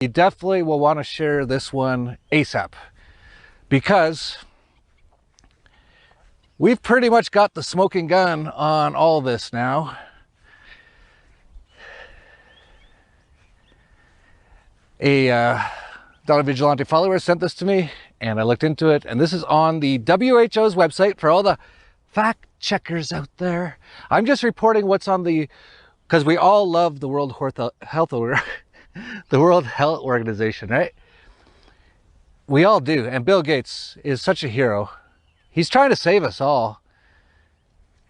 You definitely will want to share this one ASAP, because we've pretty much got the smoking gun on all this now. A Dollar Vigilante follower sent this to me, and I looked into it, and this is on the WHO's website for all the fact checkers out there. I'm just reporting what's on the, because we all love the World Health the World Health Organization, right? We all do, and Bill Gates is such a hero. He's trying to save us all.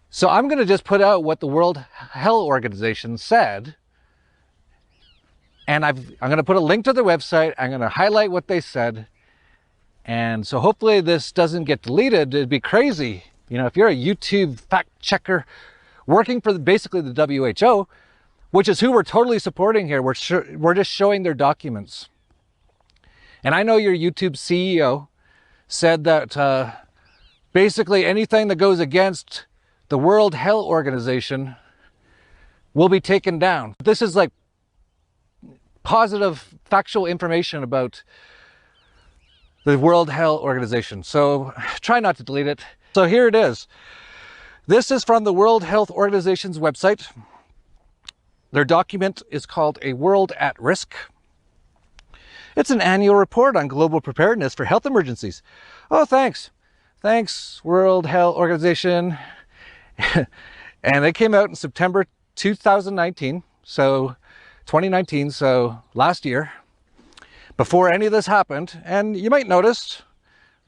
So I'm going to just put out what the World Health Organization said, and I'm going to put a link to their website. I'm going to highlight what they said, and so hopefully this doesn't get deleted. It'd be crazy, you know, if you're a YouTube fact checker working for basically the WHO, which is who we're totally supporting here. We're just showing their documents. And I know your YouTube CEO said that basically anything that goes against the World Health Organization will be taken down. This is like positive, factual information about the World Health Organization. So try not to delete it. So here it is. This is from the World Health Organization's website. Their document is called A World at Risk. It's an annual report on global preparedness for health emergencies. Oh, thanks. Thanks, World Health Organization. And it came out in September 2019, so 2019, so last year, before any of this happened. And you might notice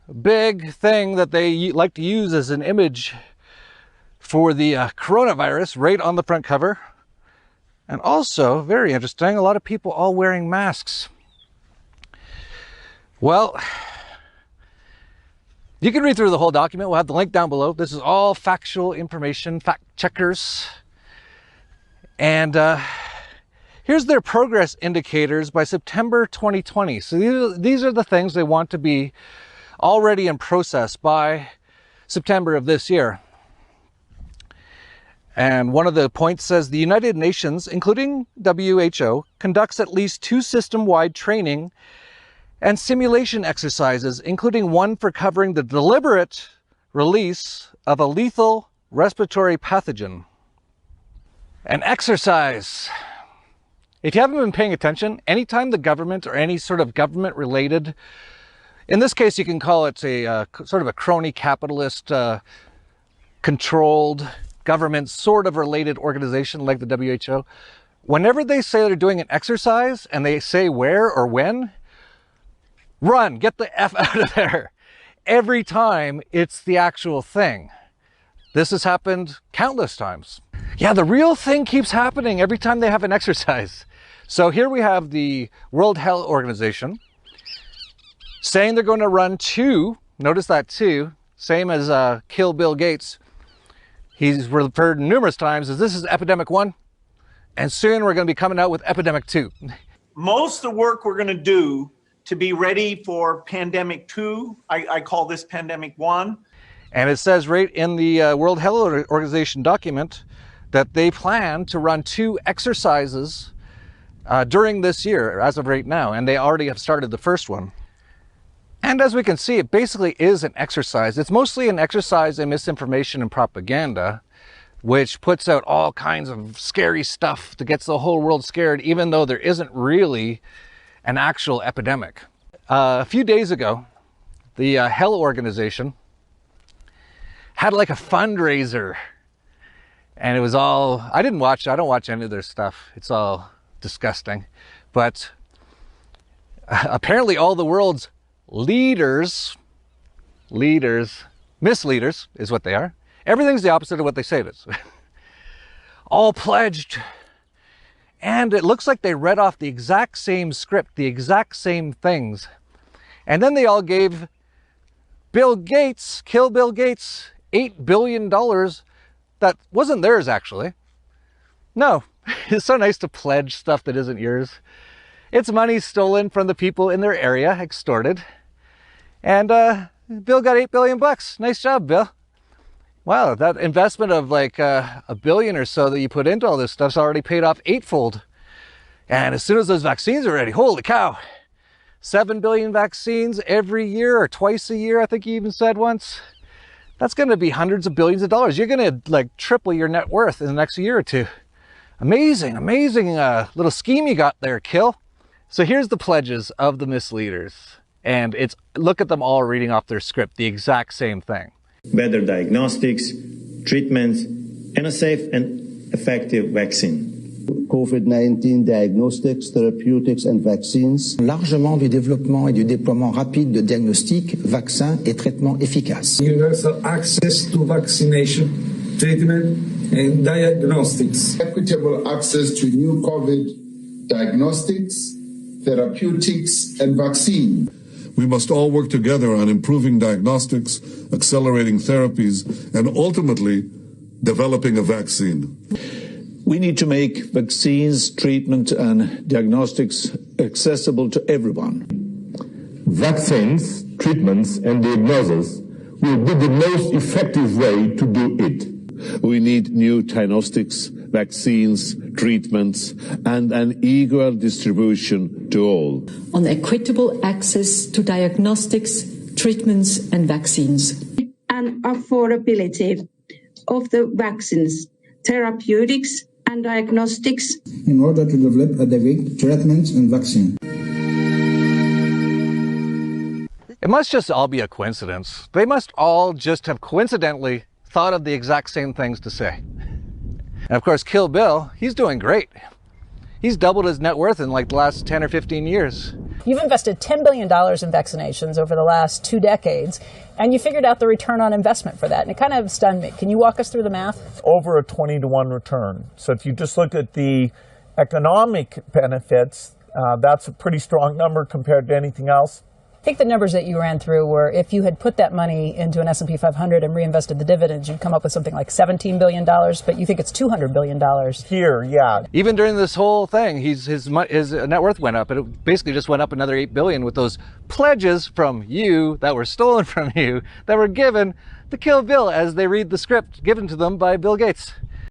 a big thing that they like to use as an image for the coronavirus right on the front cover. And also, very interesting, a lot of people all wearing masks. Well, you can read through the whole document. We'll have the link down below. This is all factual information, fact checkers. And here's their progress indicators by September 2020. So these are the things they want to be already in process by September of this year. And one of the points says the United Nations, including WHO, conducts at least 2 system-wide training and simulation exercises, including one for covering the deliberate release of a lethal respiratory pathogen. An exercise. If you haven't been paying attention, anytime the government or any sort of government-related, in this case you can call it a sort of a crony capitalist controlled government sort of related organization like the WHO, whenever they say they're doing an exercise and they say where or when, run, get the F out of there. Every time it's the actual thing. This has happened countless times. Yeah, the real thing keeps happening every time they have an exercise. So here we have the World Health Organization saying they're going to run 2, notice that 2, same as Kill Bill Gates. He's referred numerous times as this is Epidemic 1, and soon we're going to be coming out with Epidemic 2. Most of the work we're going to do to be ready for Pandemic 2, I call this Pandemic 1. And it says right in the World Health Organization document that they plan to run 2 exercises during this year, as of right now, and they already have started the first one. And as we can see, it basically is an exercise. It's mostly an exercise in misinformation and propaganda, which puts out all kinds of scary stuff that gets the whole world scared, even though there isn't really an actual epidemic. A few days ago, the Health Organization had like a fundraiser, and it was all, I don't watch any of their stuff. It's all disgusting. But apparently all the world's leaders, misleaders is what they are. Everything's the opposite of what they say it is. All pledged. And it looks like they read off the exact same script, the exact same things. And then they all gave Bill Gates, Kill Bill Gates, $8 billion that wasn't theirs, actually. No, it's so nice to pledge stuff that isn't yours. It's money stolen from the people in their area, extorted. And Bill got $8 billion bucks. Nice job, Bill. Wow, that investment of like $1 billion or so that you put into all this stuff's already paid off 8-fold. And as soon as those vaccines are ready, holy cow, 7 billion vaccines every year or twice a year, I think he even said once. That's going to be hundreds of billions of dollars. You're going to like triple your net worth in the next year or two. Amazing, amazing little scheme you got there, Kill. So here's the pledges of the misleaders. And it's, look at them all reading off their script, the exact same thing. Better diagnostics, treatments, and a safe and effective vaccine. COVID-19 diagnostics, therapeutics and vaccines. Largement du développement et du déploiement rapide de diagnostics, vaccins et traitements efficaces. Universal access to vaccination, treatment and diagnostics. Equitable access to new COVID diagnostics, therapeutics and vaccine. We must all work together on improving diagnostics, accelerating therapies, and ultimately developing a vaccine. We need to make vaccines, treatment, and diagnostics accessible to everyone. Vaccines, treatments, and diagnosis will be the most effective way to do it. We need new diagnostics, vaccines, treatments, and an equal distribution to all. On equitable access to diagnostics, treatments, and vaccines. And affordability of the vaccines, therapeutics, and diagnostics in order to develop adequate treatments and vaccine. It must just all be a coincidence. They must all just have coincidentally thought of the exact same things to say. And of course, Kill Bill, he's doing great. He's doubled his net worth in like the last 10 or 15 years. You've invested $10 billion in vaccinations over the last 2 decades, and you figured out the return on investment for that, and it kind of stunned me. Can you walk us through the math? Over a 20-to-1 return. So if you just look at the economic benefits, that's a pretty strong number compared to anything else. I think the numbers that you ran through were if you had put that money into an S&P 500 and reinvested the dividends, you'd come up with something like $17 billion, but you think it's $200 billion. Here, yeah. Even during this whole thing, his net worth went up, and it basically just went up another $8 billion with those pledges from you that were stolen from you, that were given to Kill Bill as they read the script given to them by Bill Gates.